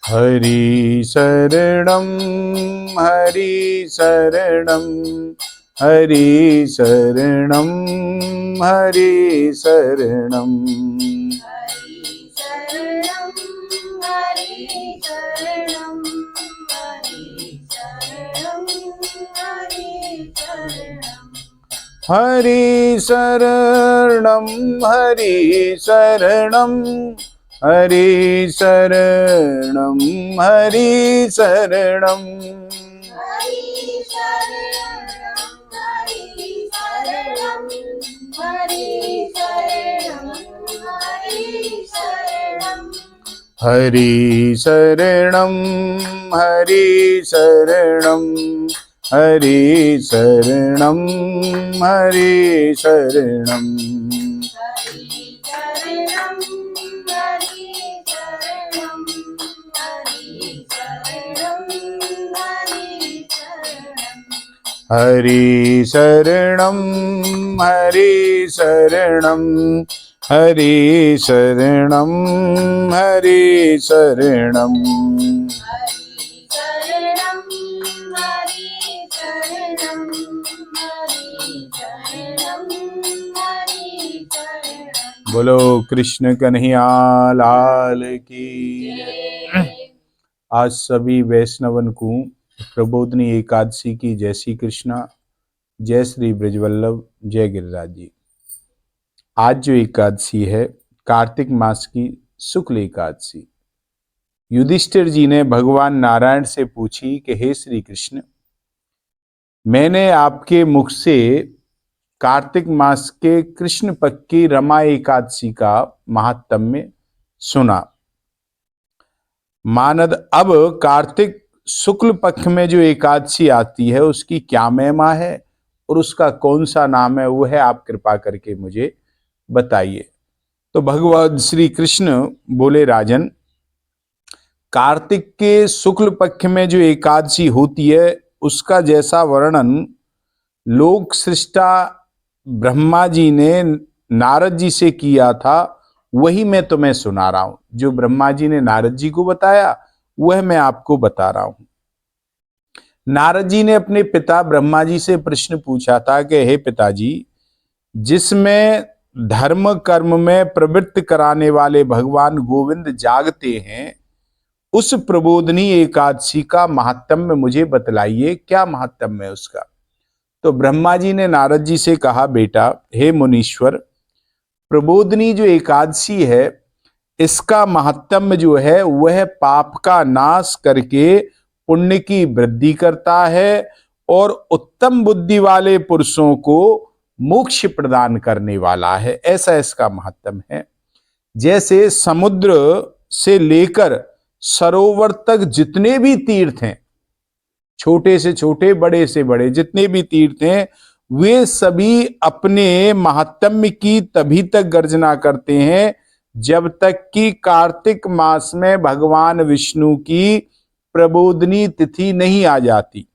हरि शरणं हरि शरणं हरि शरणं हरि शरणं हरि शरणं हरि शरणं हरि शरणं हरि शरणं हरि शरणं हरि शरणं हरि शरणं हरि शरणं हरि शरणं हरि शरणं हरि शरणं हरि शरणं बोलो कृष्ण कन्हैया लाल की। आज सभी वैष्णवन को प्रबोधनी एकादशी की जय श्री कृष्णा, जय श्री ब्रजवल्लभ, जय गिरिराज जी। आज जो एकादशी है कार्तिक मास की शुक्ल एकादशी। युधिष्ठिर जी ने भगवान नारायण से पूछी कि हे श्री कृष्ण, मैंने आपके मुख से कार्तिक मास के कृष्ण पक्ष की रमा एकादशी का महात्म्य सुना। मानद अब कार्तिक शुक्ल पक्ष में जो एकादशी आती है उसकी क्या महिमा है और उसका कौन सा नाम है, वो है आप कृपा करके मुझे बताइए। तो भगवान श्री कृष्ण बोले, राजन, कार्तिक के शुक्ल पक्ष में जो एकादशी होती है उसका जैसा वर्णन लोक सृष्टा ब्रह्मा जी ने नारद जी से किया था वही मैं तुम्हें सुना रहा हूं। जो ब्रह्मा जी ने नारद जी को बताया वह मैं आपको बता रहा हूं। नारद जी ने अपने पिता ब्रह्मा जी से प्रश्न पूछा था कि हे पिताजी, जिसमें धर्म कर्म में प्रवृत्त कराने वाले भगवान गोविंद जागते हैं, उस प्रबोधनी एकादशी का महात्म्य मुझे बतलाइए, क्या महात्म्य है उसका। तो ब्रह्मा जी ने नारद जी से कहा, बेटा, हे मुनीश्वर, प्रबोधनी जो एकादशी है इसका महात्म्य जो है वह पाप का नाश करके पुण्य की वृद्धि करता है और उत्तम बुद्धि वाले पुरुषों को मोक्ष प्रदान करने वाला है, ऐसा इसका महात्म्य है। जैसे समुद्र से लेकर सरोवर तक जितने भी तीर्थ हैं, छोटे से छोटे बड़े से बड़े जितने भी तीर्थ हैं, वे सभी अपने महात्म्य की तभी तक गर्जना करते हैं जब तक कि कार्तिक मास में भगवान विष्णु की प्रबोधनी तिथि नहीं आ जाती।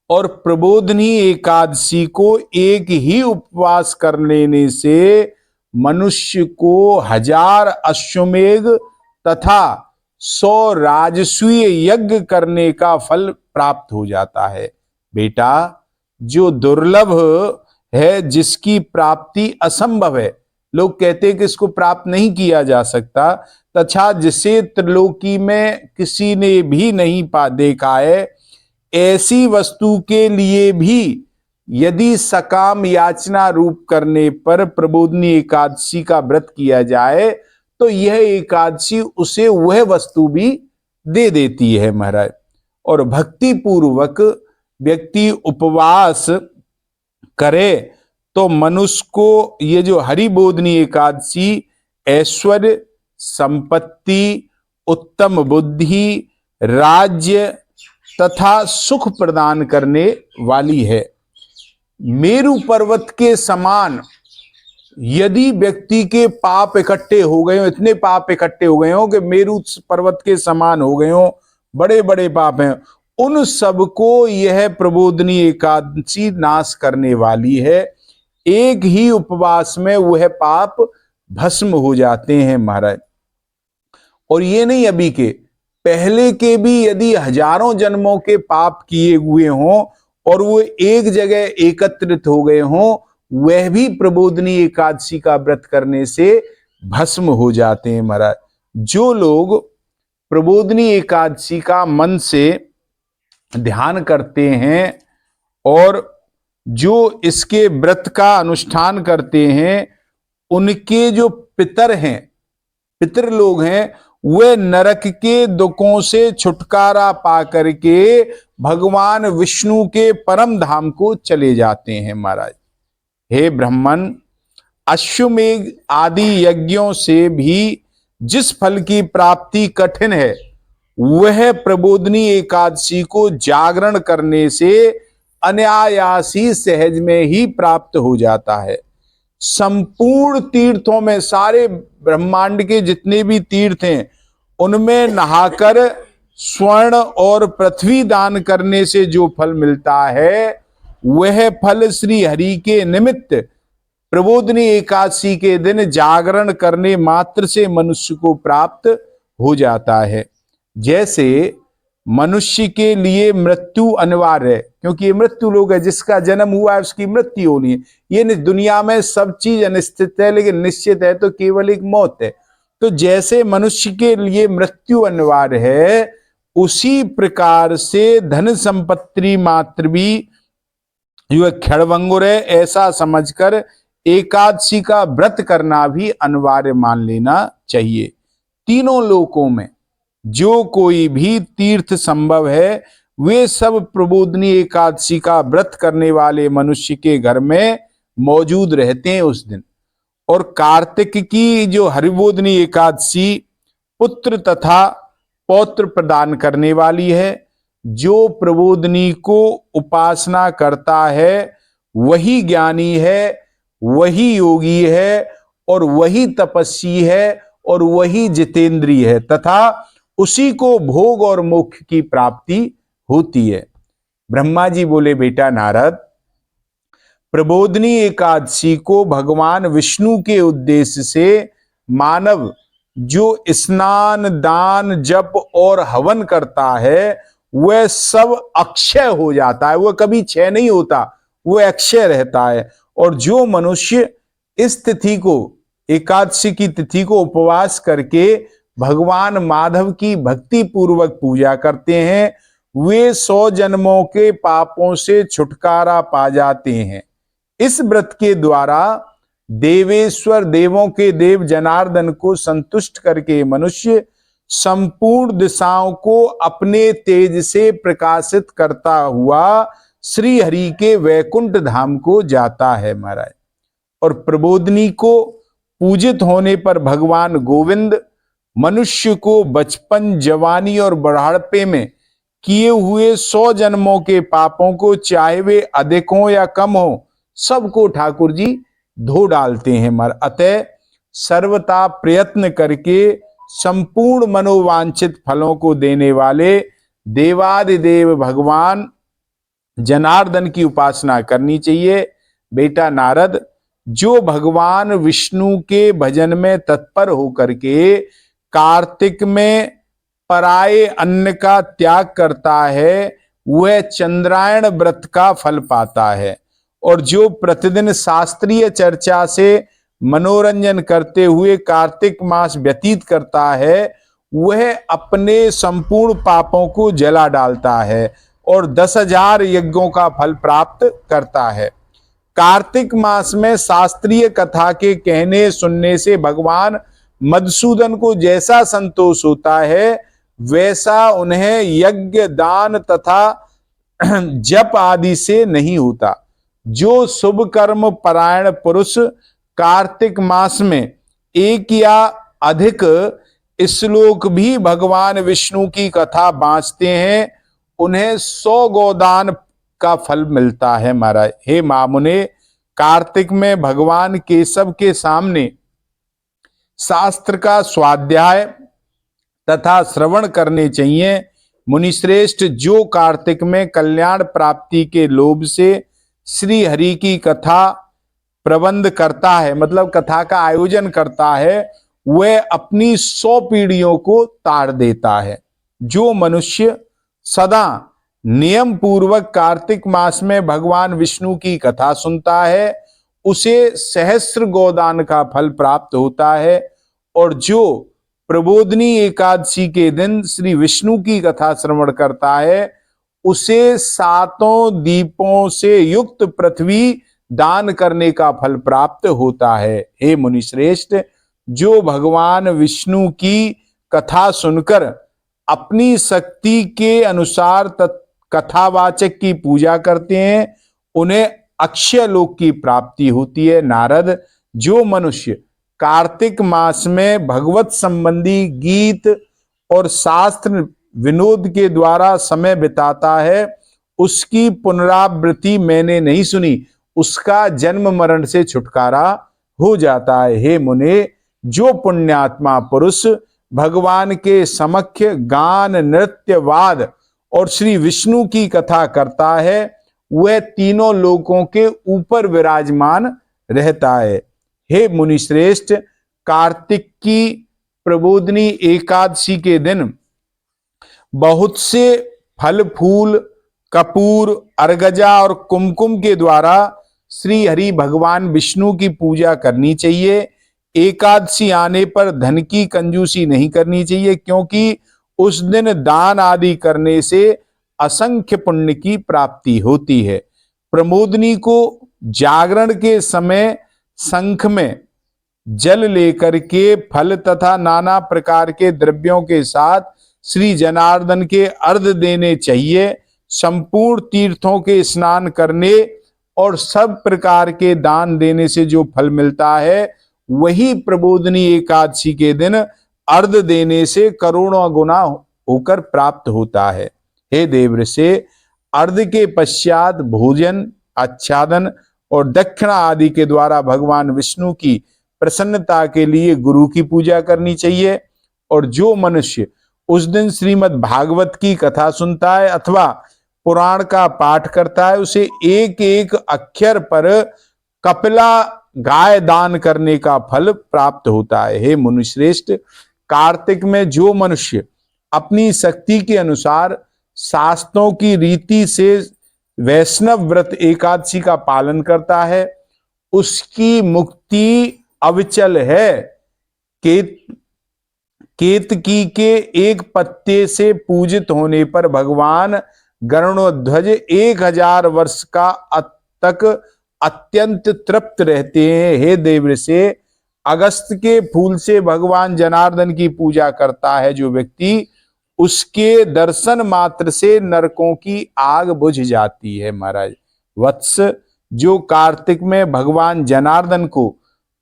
और प्रबोधनी एकादशी को एक ही उपवास कर लेने से मनुष्य को 1000 अश्वमेध तथा 100 राजसूय यज्ञ करने का फल प्राप्त हो जाता है। बेटा, जो दुर्लभ है, जिसकी प्राप्ति असंभव है, लोग कहते हैं कि इसको प्राप्त नहीं किया जा सकता, तथा जिसे त्रिलोकी में किसी ने भी नहीं देखा है, ऐसी वस्तु के लिए भी यदि सकाम याचना रूप करने पर प्रबोधनी एकादशी का व्रत किया जाए तो यह एकादशी उसे वह वस्तु भी दे देती है महाराज। और भक्ति पूर्वक व्यक्ति उपवास करे तो मनुष्य को ये जो हरिबोधनी एकादशी ऐश्वर्य, संपत्ति, उत्तम बुद्धि, राज्य तथा सुख प्रदान करने वाली है। मेरु पर्वत के समान यदि व्यक्ति के पाप इकट्ठे हो गए हो, इतने पाप इकट्ठे हो गए हो कि मेरु पर्वत के समान हो गए हो, बड़े बड़े पाप हैं, उन सबको यह प्रबोधनी एकादशी नाश करने वाली है। एक ही उपवास में वह पाप भस्म हो जाते हैं महाराज। और ये नहीं अभी के, पहले के भी यदि हजारों जन्मों के पाप किए हुए हों और वो एक जगह एकत्रित हो गए हों, वह भी प्रबोधनी एकादशी का व्रत करने से भस्म हो जाते हैं महाराज। जो लोग प्रबोधनी एकादशी का मन से ध्यान करते हैं और जो इसके व्रत का अनुष्ठान करते हैं, उनके जो पितर हैं, पितर लोग हैं, वे नरक के दुखों से छुटकारा पा करके भगवान विष्णु के परम धाम को चले जाते हैं महाराज। हे ब्राह्मण, अश्वमेघ आदि यज्ञों से भी जिस फल की प्राप्ति कठिन है, वह प्रबोधनी एकादशी को जागरण करने से अनायास ही सहज में ही प्राप्त हो जाता है। संपूर्ण तीर्थों में, सारे ब्रह्मांड के जितने भी तीर्थ हैं, उनमें नहाकर स्वर्ण और पृथ्वी दान करने से जो फल मिलता है, वह फल श्री हरि के निमित्त प्रबोधनी एकादशी के दिन जागरण करने मात्र से मनुष्य को प्राप्त हो जाता है। जैसे मनुष्य के लिए मृत्यु अनिवार्य है, क्योंकि ये मृत्यु लोग है, जिसका जन्म हुआ है उसकी मृत्यु होनी है। ये दुनिया में सब चीज अनिश्चित है, लेकिन निश्चित है तो केवल एक मौत है। तो जैसे मनुष्य के लिए मृत्यु अनिवार्य है, उसी प्रकार से धन संपत्ति मात्र भी जो क्षणभंगुर है, ऐसा समझकर एकादशी का व्रत करना भी अनिवार्य मान लेना चाहिए। तीनों लोकों में जो कोई भी तीर्थ संभव है, वे सब प्रबोधनी एकादशी का व्रत करने वाले मनुष्य के घर में मौजूद रहते हैं उस दिन। और कार्तिक की जो हरिबोधनी एकादशी पुत्र तथा पौत्र प्रदान करने वाली है। जो प्रबोधनी को उपासना करता है, वही ज्ञानी है, वही योगी है, और वही तपस्वी है, और वही जितेंद्रिय है, तथा उसी को भोग और मोक्ष की प्राप्ति होती है। ब्रह्मा जी बोले, बेटा नारद, प्रबोधनी एकादशी को भगवान विष्णु के उद्देश्य से मानव जो स्नान, दान, जप और हवन करता है, वह सब अक्षय हो जाता है। वह कभी क्षय नहीं होता, वह अक्षय रहता है। और जो मनुष्य इस तिथि को, एकादशी की तिथि को उपवास करके भगवान माधव की भक्ति पूर्वक पूजा करते हैं, वे 100 जन्मों के पापों से छुटकारा पा जाते हैं। इस व्रत के द्वारा देवेश्वर, देवों के देव जनार्दन को संतुष्ट करके मनुष्य संपूर्ण दिशाओं को अपने तेज से प्रकाशित करता हुआ श्री हरि के वैकुंठ धाम को जाता है महाराज। और प्रबोधनी को पूजित होने पर भगवान गोविंद मनुष्य को बचपन, जवानी और बुढ़ापे में किए हुए 100 जन्मों के पापों को, चाहे वे अधिक हो या कम हो, सबको ठाकुर जी धो डालते हैं मर। अतः सर्वथा प्रयत्न करके संपूर्ण मनोवांछित फलों को देने वाले देवादिदेव भगवान जनार्दन की उपासना करनी चाहिए। बेटा नारद, जो भगवान विष्णु के भजन में तत्पर होकर के कार्तिक में पराये अन्न का त्याग करता है, वह चंद्रायण व्रत का फल पाता है। और जो प्रतिदिन शास्त्रीय चर्चा से मनोरंजन करते हुए कार्तिक मास व्यतीत करता है, वह अपने संपूर्ण पापों को जला डालता है और 10,000 यज्ञों का फल प्राप्त करता है। कार्तिक मास में शास्त्रीय कथा के कहने सुनने से भगवान मधुसूदन को जैसा संतोष होता है, वैसा उन्हें यज्ञ, दान तथा जप आदि से नहीं होता। जो शुभ कर्म परायण पुरुष कार्तिक मास में एक या अधिक श्लोक भी भगवान विष्णु की कथा बाँचते हैं, उन्हें 100 गोदान का फल मिलता है महाराज। हे मामुने, कार्तिक में भगवान केशव के सामने शास्त्र का स्वाध्याय तथा श्रवण करने चाहिए। मुनिश्रेष्ठ, जो कार्तिक में कल्याण प्राप्ति के लोभ से श्री हरि की कथा प्रबंध करता है, मतलब कथा का आयोजन करता है, वह अपनी 100 पीढ़ियों को तार देता है। जो मनुष्य सदा नियम पूर्वक कार्तिक मास में भगवान विष्णु की कथा सुनता है, उसे सहस्त्र गोदान का फल प्राप्त होता है। और जो प्रबोधनी एकादशी के दिन श्री विष्णु की कथा श्रवण करता है, उसे 7 दीपों से युक्त पृथ्वी दान करने का फल प्राप्त होता है। हे मुनिश्रेष्ठ, जो भगवान विष्णु की कथा सुनकर अपनी शक्ति के अनुसार कथावाचक की पूजा करते हैं, उन्हें अक्षय लोक की प्राप्ति होती है। नारद, जो मनुष्य कार्तिक मास में भगवत संबंधी गीत और शास्त्र विनोद के द्वारा समय बिताता है, उसकी पुनरावृत्ति मैंने नहीं सुनी, उसका जन्म मरण से छुटकारा हो जाता है। हे मुने, जो पुण्यात्मा पुरुष भगवान के समक्ष गान, नृत्य, वाद और श्री विष्णु की कथा करता है, वह तीनों लोकों के ऊपर विराजमान रहता है। हे मुनिश्रेष्ठ, कार्तिक की प्रबोधनी एकादशी के दिन बहुत से फल फूल, कपूर, अर्गजा और कुमकुम के द्वारा श्री हरि भगवान विष्णु की पूजा करनी चाहिए। एकादशी आने पर धन की कंजूसी नहीं करनी चाहिए, क्योंकि उस दिन दान आदि करने से असंख्य पुण्य की प्राप्ति होती है। प्रमोदनी को जागरण के समय शंख में जल लेकर के फल तथा नाना प्रकार के द्रव्यों के साथ श्री जनार्दन के अर्घ्य देने चाहिए। संपूर्ण तीर्थों के स्नान करने और सब प्रकार के दान देने से जो फल मिलता है, वही प्रबोधनी एकादशी के दिन अर्घ्य देने से करोड़ों गुना होकर प्राप्त होता है। हे देवऋषि, अर्घ्य के पश्चात भोजन, आच्छादन और दक्षिणा आदि के द्वारा भगवान विष्णु की प्रसन्नता के लिए गुरु की पूजा करनी चाहिए। और जो मनुष्य उस दिन श्रीमद् भागवत की कथा सुनता है अथवा पुराण का पाठ करता है, उसे एक एक अक्षर पर कपिला गाय दान करने का फल प्राप्त होता है। हे मुनिश्रेष्ठ, कार्तिक में जो मनुष्य अपनी शक्ति के अनुसार शास्त्रों की रीति से वैष्णव व्रत एकादशी का पालन करता है, उसकी मुक्ति अविचल है। केतकी के एक पत्ते से पूजित होने पर भगवान गरुड़ध्वज 1000 वर्ष का तक अत्यंत तृप्त रहते हैं। हे देवऋषि, अगस्त के फूल से भगवान जनार्दन की पूजा करता है जो व्यक्ति, उसके दर्शन मात्र से नरकों की आग बुझ जाती है। महाराज वत्स, जो कार्तिक में भगवान जनार्दन को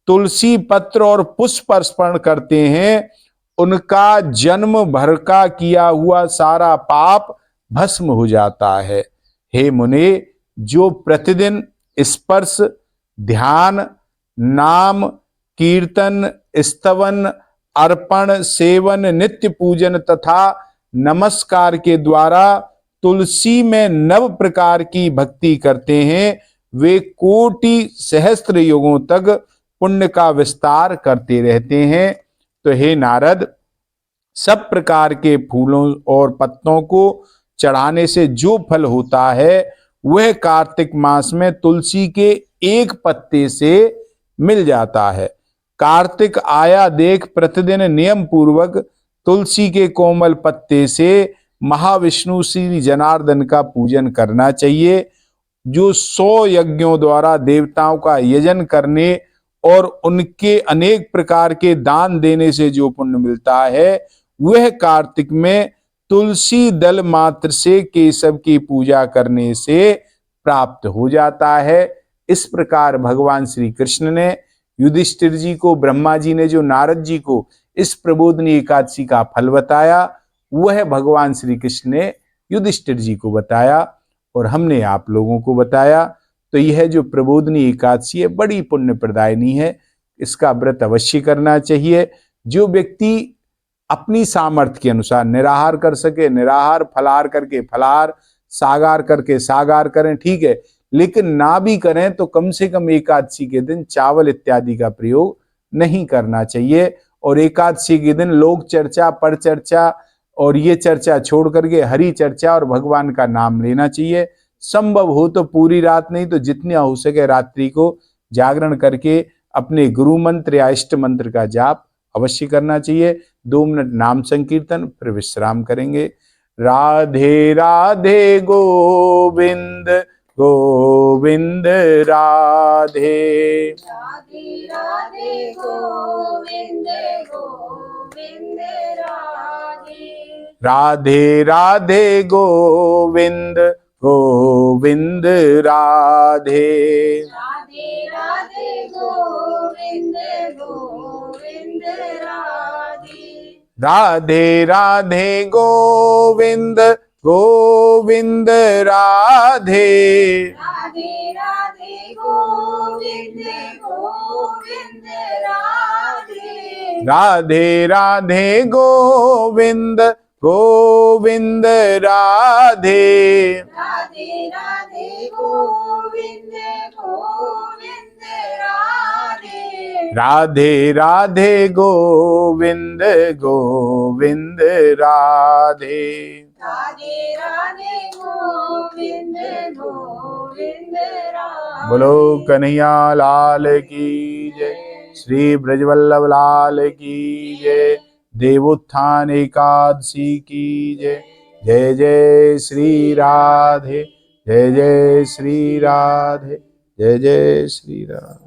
तुलसी पत्र और पुष्प अर्पण करते हैं, उनका जन्म भर का किया हुआ सारा पाप भस्म हो जाता है। हे मुने, जो प्रतिदिन स्पर्श, ध्यान, नाम, कीर्तन, स्तवन, अर्पण, सेवन, नित्य पूजन तथा नमस्कार के द्वारा तुलसी में 9 प्रकार की भक्ति करते हैं, वे कोटि सहस्त्र युगों तक पुण्य का विस्तार करते रहते हैं। तो हे नारद, सब प्रकार के फूलों और पत्तों को चढ़ाने से जो फल होता है, वह कार्तिक मास में तुलसी के एक पत्ते से मिल जाता है। कार्तिक आया देख प्रतिदिन नियम पूर्वक तुलसी के कोमल पत्ते से महाविष्णु श्री जनार्दन का पूजन करना चाहिए। जो 100 यज्ञों द्वारा देवताओं का यजन करने और उनके अनेक प्रकार के दान देने से जो पुण्य मिलता है, वह कार्तिक में तुलसी दल मात्र से केशव की पूजा करने से प्राप्त हो जाता है। इस प्रकार भगवान श्री कृष्ण ने युधिष्ठिर जी को, ब्रह्मा जी ने जो नारद जी को इस प्रबोधनी एकादशी का फल बताया, वह भगवान श्री कृष्ण ने युधिष्ठिर जी को बताया और हमने आप लोगों को बताया। तो यह जो प्रबोधनी एकादशी है, बड़ी पुण्य प्रदायिनी है, इसका व्रत अवश्य करना चाहिए। जो व्यक्ति अपनी सामर्थ्य के अनुसार निराहार कर सके निराहार, फलाहार करके फलाहार, सागार करके सागार करें, ठीक है, लेकिन ना भी करें तो कम से कम एकादशी के दिन चावल इत्यादि का प्रयोग नहीं करना चाहिए। और एकादशी के दिन लोक चर्चा, पर चर्चा और ये चर्चा छोड़ करके हरि चर्चा और भगवान का नाम लेना चाहिए। संभव हो तो पूरी रात, नहीं तो जितना हो सके रात्रि को जागरण करके अपने गुरु मंत्र या इष्ट मंत्र का जाप अवश्य करना चाहिए। 2 मिनट नाम संकीर्तन, फिर विश्राम करेंगे। राधे राधे गोविंद गोविंद राधे, राधे राधे गोविंद गोविंद राधे, राधे राधे गोविंद गोविंद राधे, राधे राधे गोविंद गोविंद राधे, राधे राधे गोविंद गोविंद राधे, राधे राधे गोविंद गोविंद राधे, राधे राधे गोविंद गोविंद राधे, राधे राधे गोविंद गोविंद राधे, राधे राधे गोविंद गोविंद राधे। राधे राधे गोविंद गोविंद राधे। बोलो कन्हैया लाल की जय, श्री ब्रजवल्लभ लाल की जय, देवोत्थान एकादशी की जय। जय जय श्री राधे, जय जय श्री राधे, जय जय श्री राधे।